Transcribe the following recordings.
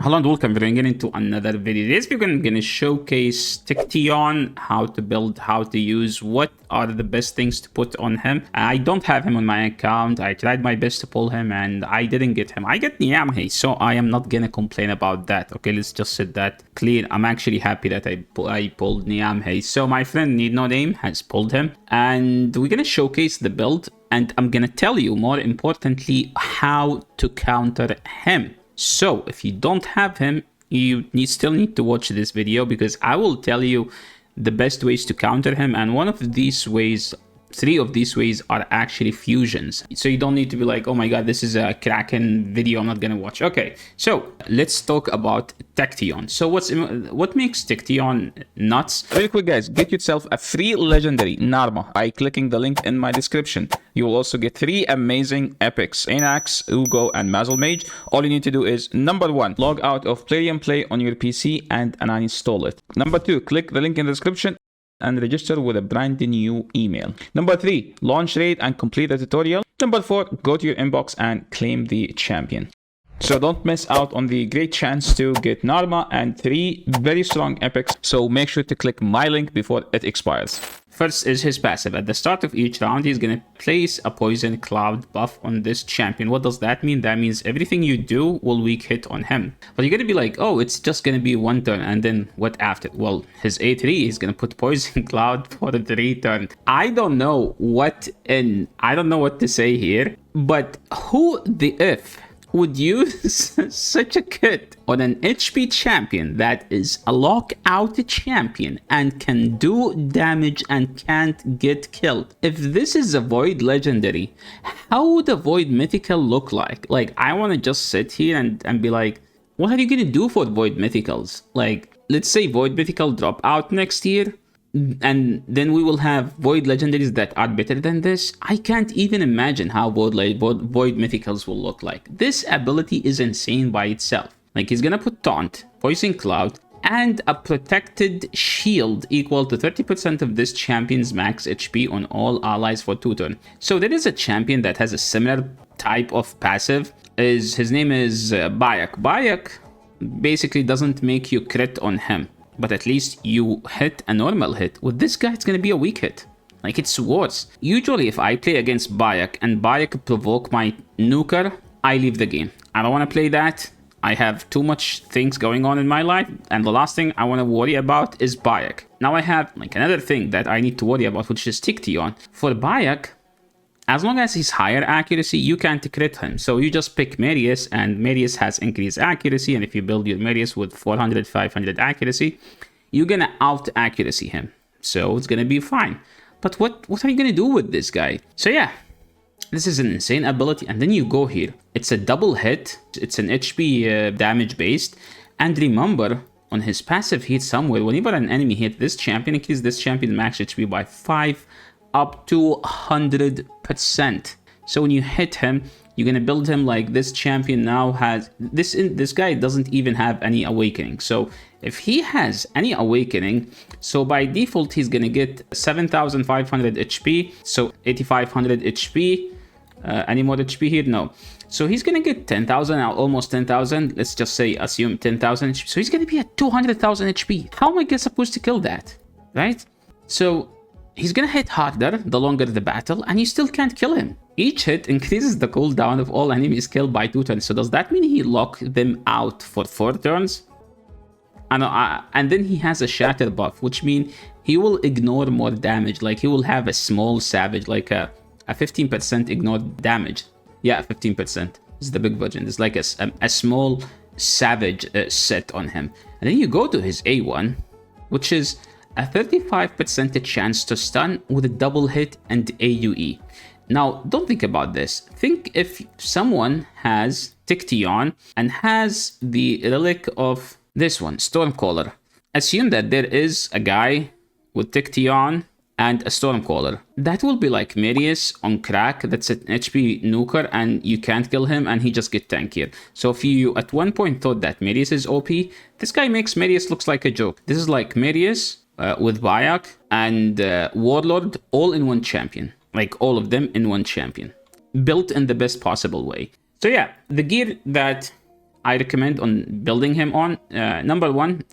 Hello and welcome. We're going to get into another video. This we're going to showcase Tekteon, how to build, how to use, what are the best things to put on him. I don't have him on my account. I tried my best to pull him and I didn't get him. I get Narma, so I am not going to complain about that. Okay, let's just set that clear. I'm actually happy that I pulled Narma. So my friend Need No Name has pulled him and we're going to showcase the build and I'm going to tell you, more importantly, how to counter him. So if you don't have him, you still need to watch this video because I will tell you the best ways to counter him, and one of these ways, 3 of these ways are actually fusions. So you don't need to be like, oh my god, this is a Kraken video, I'm not gonna watch. Okay, so let's talk about Tekteon. So what makes Tekteon nuts? Very quick guys, get yourself a free legendary Narma by clicking the link in my description. You will also get 3 amazing epics, Anax, Uugo, and Mausoleum Mage. All you need to do is, number 1, log out of Play and Play on your PC and uninstall it. Number 2, click the link in the description and register with a brand new email. Number 3, launch raid and complete the tutorial. Number 4, go to your inbox and claim the champion. So don't miss out on the great chance to get Narma and 3 very strong epics. So make sure to click my link before it expires. First is his passive. At the start of each round, he's going to place a poison cloud buff on this champion. What does that mean? That means everything you do will weak hit on him. But you're going to be like, oh, it's just going to be 1 turn. And then what after? Well, his A3 is going to put poison cloud for the 3 turn. I don't know what to say here. But who the F would use such a kit on an HP champion that is a lockout champion and can do damage and can't get killed? If this is a Void Legendary, how would a Void Mythical look like? Like, I want to just sit here and be like, what are you going to do for Void Mythicals? Like, let's say Void Mythical drop out next year, and then we will have Void Legendaries that are better than this. I can't even imagine how Void Mythicals will look like. This ability is insane by itself. Like, he's gonna put Taunt, Poison Cloud, and a protected shield equal to 30% of this champion's max HP on all allies for 2 turns. So there is a champion that has a similar type of passive. His name is Bayak. Bayak basically doesn't make you crit on him, but at least you hit a normal hit. With this guy, it's going to be a weak hit. Like, it's worse. Usually, if I play against Bayak and Bayak provoke my nuker, I leave the game. I don't want to play that. I have too much things going on in my life, and the last thing I want to worry about is Bayak. Now I have like another thing that I need to worry about, which is Tekteon. For Bayak, as long as he's higher accuracy, you can't crit him. So you just pick Marius, and Marius has increased accuracy. And if you build your Marius with 400, 500 accuracy, you're gonna out accuracy him. So it's gonna be fine. But what are you gonna do with this guy? So yeah, this is an insane ability. And then you go here. It's a double hit. It's an HP damage based. And remember, on his passive hit somewhere, whenever an enemy hit this champion, increase this champion max HP by 5 up to 100%. So when you hit him, you're gonna build him like this champion now has this guy doesn't even have any awakening. So if he has any awakening, so by default he's gonna get 7,500 HP, so 8,500 HP. Any more HP here? No. So he's gonna get 10,000, almost 10,000. Let's just say assume 10,000 HP. So he's gonna be at 200,000 HP. How am I supposed to kill that, right? So he's gonna hit harder the longer the battle, and you still can't kill him. Each hit increases the cooldown of all enemies killed by 2 turns. So does that mean he locked them out for 4 turns? And then he has a shatter buff, which means he will ignore more damage. Like, he will have a small savage, like a 15% ignore damage. Yeah, 15% is the big version. It's like a small savage set on him. And then you go to his A1, which is a 35% chance to stun with a double hit and AoE. Now, don't think about this. Think if someone has Tekteon and has the relic of this one, Stormcaller. Assume that there is a guy with Tekteon and a Stormcaller. That will be like Marius on crack. That's an HP nuker and you can't kill him and he just get tankier. So if you at one point thought that Marius is OP, this guy makes Marius looks like a joke. This is like Marius with Bayak and Warlord all in one champion. Like all of them in one champion. Built in the best possible way. So yeah, the gear that I recommend on building him on. Number one,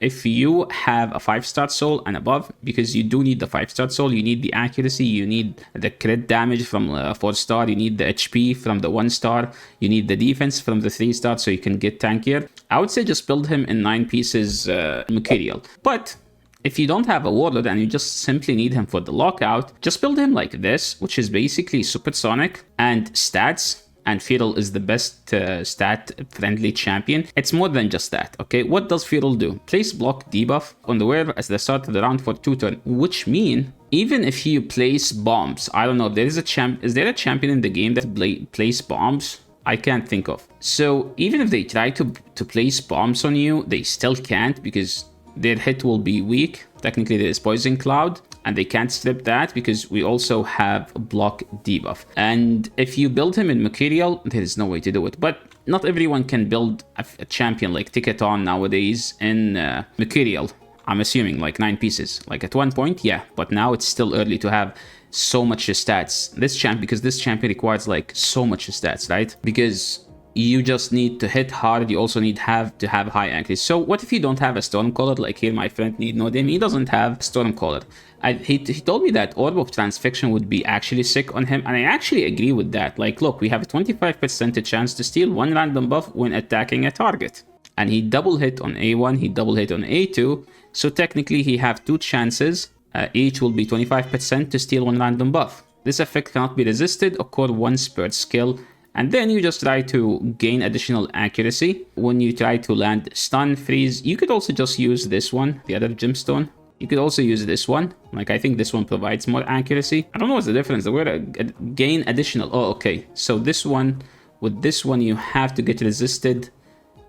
if you have a 5-star soul and above, because you do need the 5-star soul, you need the accuracy, you need the crit damage from 4-star, you need the HP from the 1-star, you need the defense from the 3-star so you can get tankier. I would say just build him in 9 pieces Mercurial. But if you don't have a warlord and you just simply need him for the lockout, just build him like this, which is basically supersonic and stats. And Feral is the best stat-friendly champion. It's more than just that, okay? What does Feral do? Place block debuff on the wearer at the start of the round for 2 turns, which mean even if you place bombs, I don't know, is there a champion in the game that place bombs? I can't think of. So even if they try to place bombs on you, they still can't because their hit will be weak. Technically, there is Poison Cloud, and they can't strip that because we also have block debuff. And if you build him in Mercurial, there is no way to do it. But not everyone can build a champion like Tekteon nowadays in Mercurial. I'm assuming like 9 pieces. Like at one point, yeah, but now it's still early to have so much stats. Because this champion requires like so much stats, right? Because you just need to hit hard. You also need to have high accuracy. So what if you don't have a Stormcaller? Like here, my friend Need No Dim, he doesn't have Stormcaller. He told me that Orb of Transfixion would be actually sick on him, and I actually agree with that. Like, look, we have a 25% chance to steal 1 random buff when attacking a target. And he double hit on A1, he double hit on A2, so technically he have 2 chances. Each will be 25% to steal 1 random buff. This effect cannot be resisted, occur once per skill. And then you just try to gain additional accuracy when you try to land stun, freeze. You could also just use this one, the other gemstone. You could also use this one. Like, I think this one provides more accuracy. I don't know what's the difference. The word gain additional. Oh, okay. So this one, with this one, you have to get resisted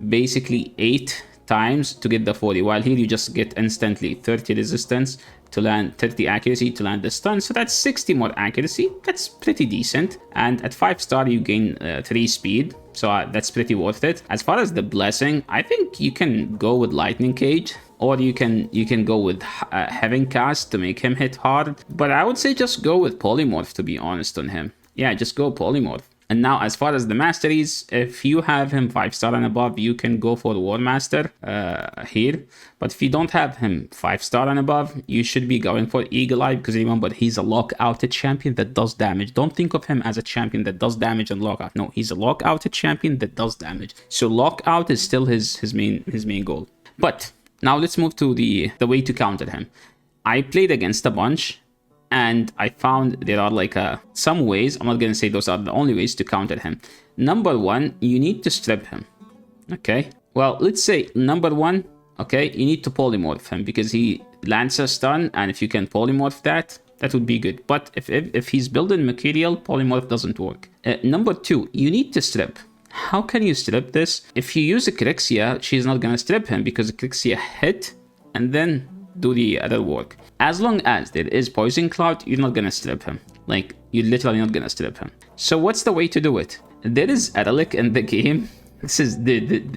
basically 8 times to get the 40. While here you just get instantly 30 resistance to land, 30 accuracy to land the stun. So that's 60 more accuracy. That's pretty decent. And at 5-star, you gain 3 speed. So that's pretty worth it. As far as the blessing, I think you can go with Lightning Cage, or you can go with Heaven Cast to make him hit hard. But I would say just go with Polymorph, to be honest, on him. Yeah, just go Polymorph. And now, as far as the masteries, if you have him 5-star and above, you can go for War Master here. But if you don't have him 5-star and above, you should be going for Eagle Eye, because remember, he's a lockouted champion that does damage. Don't think of him as a champion that does damage and lockout. No, he's a lockouted champion that does damage. So lockout is still his main goal. But now let's move to the way to counter him. I played against a bunch, and I found there are like some ways. I'm not going to say those are the only ways to counter him. Number one, you need to strip him. Okay. Well, let's say number one, okay, you need to polymorph him because he lands a stun, and if you can polymorph that would be good. But if he's building Mercurial, polymorph doesn't work. Number two, you need to strip. How can you strip this? If you use a Crixia, she's not going to strip him because Crixia hit and then do the other work. As long as there is Poison Cloud, you're not gonna strip him. Like, you're literally not gonna strip him. So what's the way to do it? There is a relic in the game. This is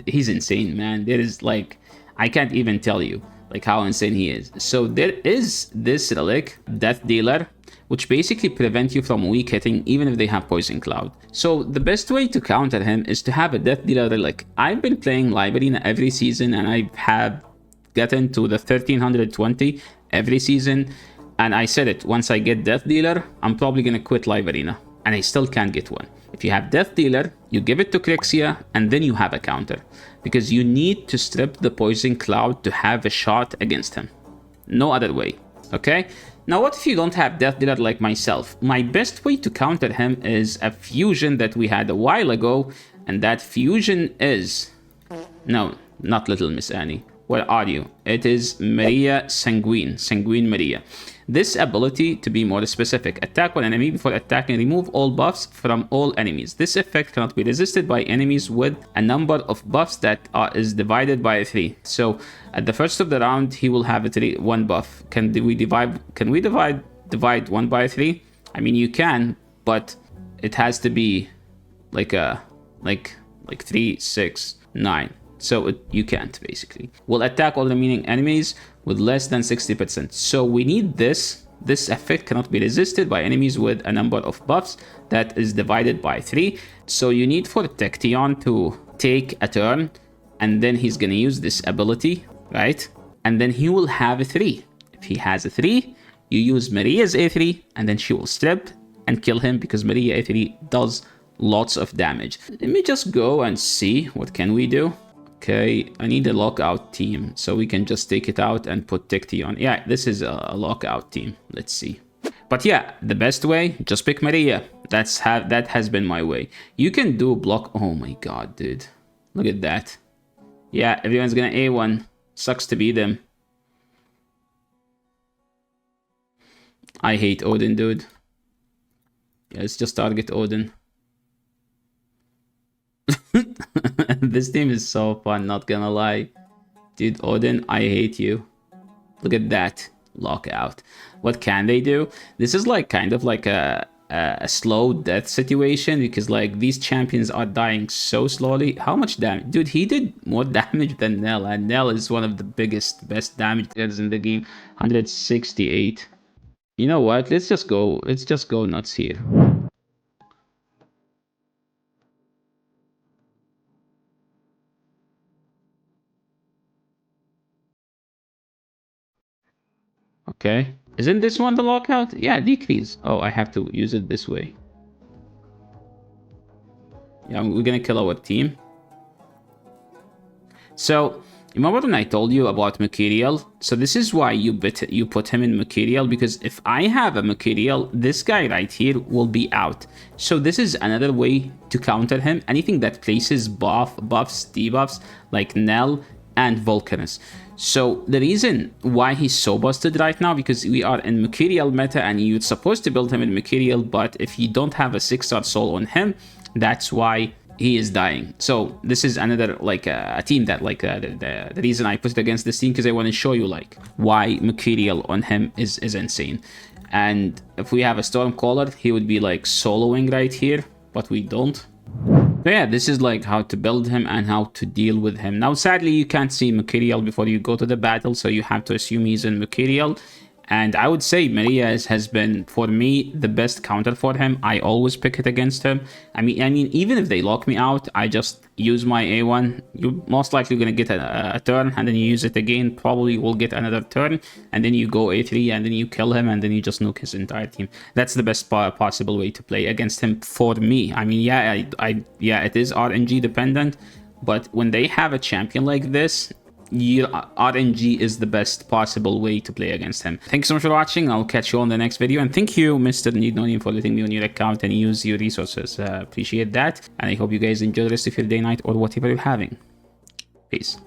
he's insane, man. There is like, I can't even tell you like how insane he is. So there is this relic, Death Dealer, which basically prevent you from weak hitting even if they have Poison Cloud. So the best way to counter him is to have a Death Dealer relic. I've been playing Live Arena every season, and I have gotten to the 1320 every season, and I said it, once I get Death Dealer, I'm probably gonna quit Live Arena, and I still can't get one. If you have Death Dealer, you give it to Crixia, and then you have a counter, because you need to strip the Poison Cloud to have a shot against him. No other way, okay? Now, what if you don't have Death Dealer like myself? My best way to counter him is a fusion that we had a while ago, and that fusion is... No, not Little Miss Annie. Where are you? It is Maria Sanguine. Sanguine Maria. This ability, to be more specific, attack one enemy before attacking, remove all buffs from all enemies. This effect cannot be resisted by enemies with a number of buffs that is divided by 3. So at the first of the round, he will have 1 buff. Can we divide 1 by 3? I mean, you can, but it has to be like 3, 6, 9. So you can't, basically. Will attack all remaining enemies with less than 60%. So we need this. This effect cannot be resisted by enemies with a number of buffs that is divided by 3. So you need for Tekteon to take a turn, and then he's gonna use this ability, right? And then he will have a 3. If he has a 3, you use Maria's A3, and then she will strip and kill him because Maria A3 does lots of damage. Let me just go and see what can we do. Okay, I need a lockout team, so we can just take it out and put Tekteon. Yeah, this is a lockout team. Let's see. But yeah, the best way, just pick Maria. That has been my way. You can do block. Oh my god, dude. Look at that. Yeah, everyone's gonna A1. Sucks to be them. I hate Odin, dude. Yeah, let's just target Odin. This team is so fun, not gonna lie. Dude, Odin, I hate you. Look at that. Lockout. What can they do? This is like kind of like a slow death situation because like these champions are dying so slowly. How much damage? Dude, he did more damage than Nell, and Nell is one of the best damage dealers in the game. 168. You know what? Let's just go nuts here. Okay. Isn't this one the lockout? Yeah, decrease. Oh, I have to use it this way. Yeah, we're gonna kill our team. So, remember when I told you about Mercurial? So this is why you put him in Mercurial, because if I have a Mercurial, this guy right here will be out. So this is another way to counter him. Anything that places buffs, debuffs, like Nell and Vulcanus. So the reason why he's so busted right now, because we are in Mercurial meta and you're supposed to build him in Mercurial, but if you don't have a 6-star soul on him, that's why he is dying. So this is another like a team that like the reason I put it against this team, because I want to show you like why Mercurial on him is insane. And if we have a Stormcaller, he would be like soloing right here, but we don't. So yeah, this is like how to build him and how to deal with him. Now, sadly, you can't see Mercurial before you go to the battle, so you have to assume he's in Mercurial. And I would say Maria has been, for me, the best counter for him. I always pick it against him. I mean, even if they lock me out, I just use my A1. You're most likely going to get a turn, and then you use it again. Probably will get another turn, and then you go A3, and then you kill him, and then you just nuke his entire team. That's the best possible way to play against him for me. I mean, yeah, yeah, it is RNG dependent, but when they have a champion like this, RNG is the best possible way to play against him. Thank you so much for watching. I'll catch you on the next video. And thank you, Mr. Need No Name, for letting me on your account and use your resources. Appreciate that. And I hope you guys enjoy the rest of your day, night, or whatever you're having. Peace.